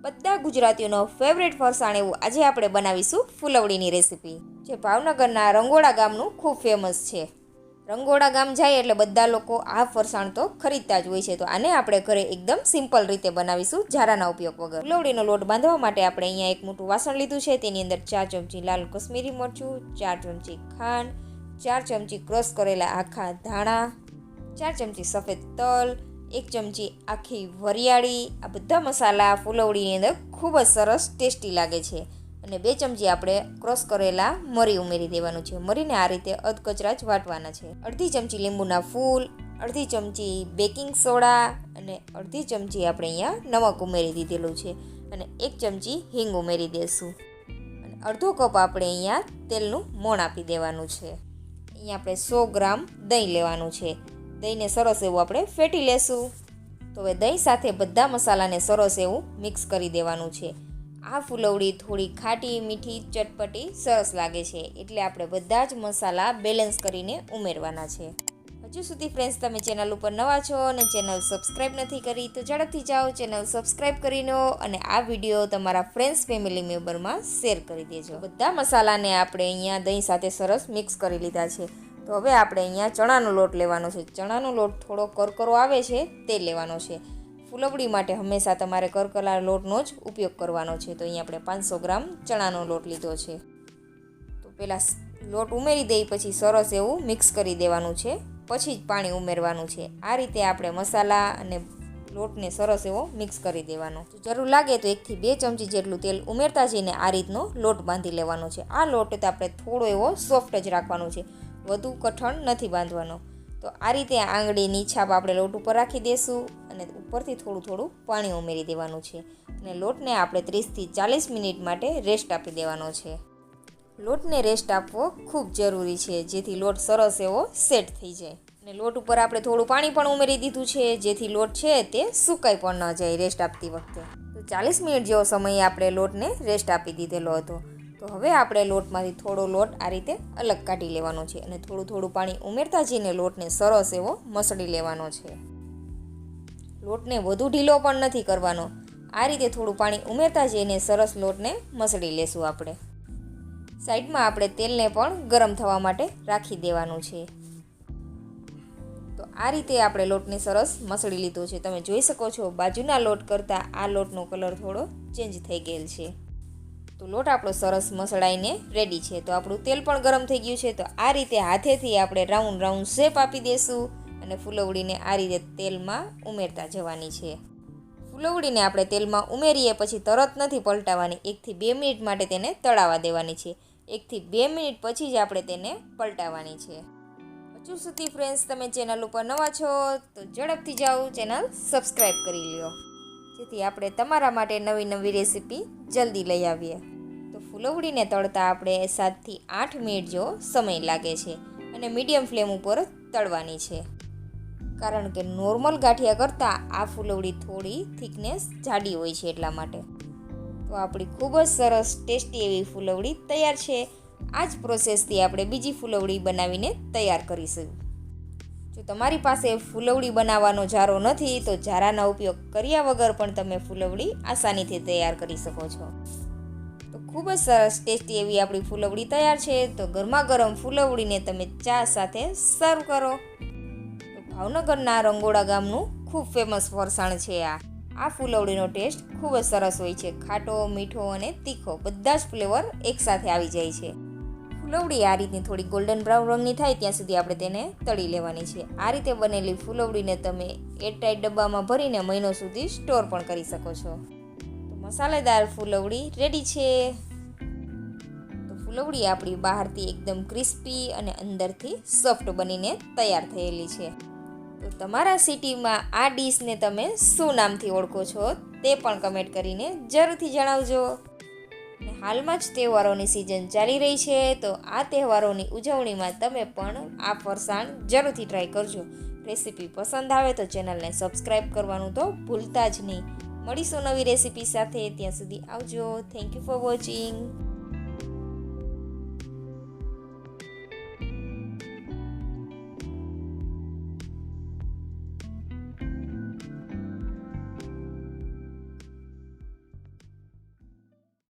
બધા ગુજરાતીઓનો ફેવરેટ ફરસાણ એવું આજે આપણે બનાવીશું ફૂલવડીની રેસીપી, જે ભાવનગરના રંગોળા ગામનું ખૂબ ફેમસ છે. રંગોળા ગામ જાય એટલે બધા લોકો આ ફરસાણ તો ખરીદતા જ હોય છે. તો આને આપણે ઘરે એકદમ સિમ્પલ રીતે બનાવીશું, ઝારાના ઉપયોગ વગર. ફૂલવડીનો લોટ બાંધવા માટે આપણે અહીંયા એક મોટું વાસણ લીધું છે. તેની અંદર 4 ચમચી લાલ કશ્મીરી મરચું, 4 ચમચી ખાંડ, 4 ચમચી ક્રશ કરેલા આખા ધાણા, 4 ચમચી સફેદ તલ, 1 ચમચી આખી વરિયાળી. આ બધા મસાલા ફૂલવડીની અંદર ખૂબ જ સરસ ટેસ્ટી લાગે છે. અને 2 ચમચી આપણે ક્રશ કરેલા મરી ઉમેરી દેવાનું છે. મરીને આ રીતે અધકચરા જ વાટવાના છે. અડધી ચમચી લીંબુના ફૂલ, અડધી ચમચી બેકિંગ સોડા અને અડધી ચમચી આપણે અહીંયા નમક ઉમેરી દીધેલું છે. અને 1 ચમચી હિંગ ઉમેરી દઈશું. અને અડધો કપ આપણે અહીંયા તેલનું મોણ આપી દેવાનું છે. અહીંયા આપણે 100 ગ્રામ દહીં લેવાનું છે. દહીંને સરસ એવું આપણે ફેટી લેશું. તો હવે દહીં સાથે બધા મસાલાને સરસ એવું મિક્સ કરી દેવાનું છે. આ ફૂલવડી થોડી ખાટી મીઠી ચટપટી સરસ લાગે છે, એટલે આપણે બધા જ મસાલા બેલેન્સ કરીને ઉમેરવાના છે. હજુ સુધી ફ્રેન્ડ્સ તમે ચેનલ ઉપર નવા છો અને ચેનલ સબસ્ક્રાઈબ નથી કરી તો ઝડપથી જાઓ, ચેનલ સબસ્ક્રાઈબ કરી લો અને આ વિડીયો તમારા ફ્રેન્ડ્સ ફેમિલી મેમ્બરમાં શેર કરી દેજો. બધા મસાલાને આપણે અહીંયા દહીં સાથે સરસ મિક્સ કરી લીધા છે. તો હવે આપણે અહીંયા ચણાનો લોટ લેવાનો છે. ચણાનો લોટ થોડો કરકરો આવે છે તે લેવાનો છે. ફૂલવડી માટે હંમેશા તમારે કરકરા લોટનો જ ઉપયોગ કરવાનો છે. તો અહીંયા આપણે 500 ગ્રામ ચણાનો લોટ લીધો છે. તો પહેલાં લોટ ઉમેરી દઈ પછી સરસ એવું મિક્સ કરી દેવાનું છે. પછી જ પાણી ઉમેરવાનું છે. આ રીતે આપણે મસાલા અને લોટને સરસ એવો મિક્સ કરી દેવાનો. જરૂર લાગે તો 1 થી 2 ચમચી જેટલું તેલ ઉમેરતા જઈને આ રીતનો લોટ બાંધી લેવાનો છે. આ લોટ તો આપણે થોડો એવો સોફ્ટ જ રાખવાનો છે, વધુ કઠણ નથી બાંધવાનો. તો આ રીતે આંગળીની છાપ આપણે લોટ ઉપર રાખી દઈશું અને ઉપરથી થોડું પાણી ઉમેરી દેવાનું છે. અને લોટને આપણે 30 થી 40 મિનિટ માટે રેસ્ટ આપી દેવાનો છે. લોટને રેસ્ટ આપવો ખૂબ જરૂરી છે, જેથી લોટ સરસ એવો સેટ થઈ જાય. અને લોટ ઉપર આપણે થોડું પાણી પણ ઉમેરી દીધું છે, જેથી લોટ છે તે સુકાઈ પણ ન જાય રેસ્ટ આપતી વખતે. તો 40 મિનિટ જેવો સમય આપણે લોટને રેસ્ટ આપી દીધેલો હતો. તો હવે આપણે લોટમાંથી થોડો લોટ આ રીતે અલગ કાઢી લેવાનો છે અને થોડું પાણી ઉમેરતા જઈને લોટને સરસ એવો મસળી લેવાનો છે. લોટને વધુ ઢીલો પણ નથી કરવાનો. આ રીતે થોડું પાણી ઉમેરતા જઈને સરસ લોટને મસળી લેશું આપણે. સાઈડમાં આપણે તેલને પણ ગરમ થવા માટે રાખી દેવાનું છે. તો આ રીતે આપણે લોટને સરસ મસળી લીધો છે. તમે જોઈ શકો છો બાજુના લોટ કરતાં આ લોટનો કલર થોડો ચેન્જ થઈ ગયેલ છે. તો લોટ આપણો સરસ મસળાઈને રેડી છે. તો આપણું તેલ પણ ગરમ થઈ ગયું છે. તો આ રીતે હાથેથી આપણે રાઉન્ડ શેપ આપી દઈશું અને ફૂલવડીને આ રીતે તેલમાં ઉમેરતા જવાની છે. ફૂલવડીને આપણે તેલમાં ઉમેરીએ પછી તરત નથી પલટાવવાની. 1 થી 2 મિનિટ માટે તેને તળાવા દેવાની છે. 1 થી 2 મિનિટ પછી જ આપણે તેને પલટાવવાની છે. હજુ સુધી ફ્રેન્ડ્સ તમે ચેનલ ઉપર નવા છો તો ઝડપથી જાઓ, ચેનલ સબસ્ક્રાઈબ કરી લ્યો, જેથી આપણે તમારા માટે નવી રેસીપી જલ્દી લઈ આવીએ. તો ફૂલવડીને તળતા આપણે 7 થી 8 મિનિટ જેવો સમય લાગે છે અને મીડિયમ ફ્લેમ ઉપર તળવાની છે, કારણ કે નોર્મલ ગાંઠિયા કરતાં આ ફૂલવડી થોડી થિકનેસ જાડી હોય છે એટલા માટે. તો આપણી ખૂબ જ સરસ ટેસ્ટી એવી ફૂલવડી તૈયાર છે. આ જ પ્રોસેસથી આપણે બીજી ફૂલવડી બનાવીને તૈયાર કરીશું. જો તમારી પાસે ફૂલવડી બનાવવાનો જારો નથી તો જારાના ઉપયોગ કર્યા વગર પણ તમે ફૂલવડી આસાનીથી તૈયાર કરી શકો છો. તો ખૂબ જ સરસ ટેસ્ટી એવી આપણી ફૂલવડી તૈયાર છે. તો ગરમા ગરમ ફૂલવડીને તમે ચા સાથે સર્વ કરો. તો ભાવનગરના રંગોળા ગામનું ખૂબ ફેમસ ફરસાણ છે આ ફૂલવડીનો ટેસ્ટ ખૂબ જ સરસ હોય છે. ખાટો, મીઠો અને તીખો બધા જ ફ્લેવર એકસાથે આવી જાય છે. ફૂલવડી આ રીતની થોડી ગોલ્ડન બ્રાઉન રંગની થાય ત્યાં સુધી આપણે તેને તળી લેવાની છે. આ રીતે બનેલી ફૂલવડીને તમે એરટાઈટ ડબ્બામાં ભરીને મહિનો સુધી સ્ટોર પણ કરી શકો છો. તો મસાલેદાર ફૂલવડી રેડી છે. તો ફૂલવડી આપણી બહારથી એકદમ ક્રિસ્પી અને અંદરથી સોફ્ટ બનીને તૈયાર થયેલી છે. તો તમારા સિટીમાં આ ડીશને તમે શું નામથી ઓળખો છો તે પણ કમેન્ટ કરીને જરૂરથી જણાવજો. અને હાલમાં જ તહેવારોની સિઝન ચાલી રહી છે, તો આ તહેવારોની ઉજવણીમાં તમે પણ આ ફરસાણ જરૂરથી ટ્રાય કરજો. રેસીપી પસંદ આવે તો ચેનલને સબસ્ક્રાઈબ કરવાનું તો ભૂલતા જ નહીં. મળીશું નવી રેસીપી સાથે. ત્યાં સુધી આવજો. Thank you for watching.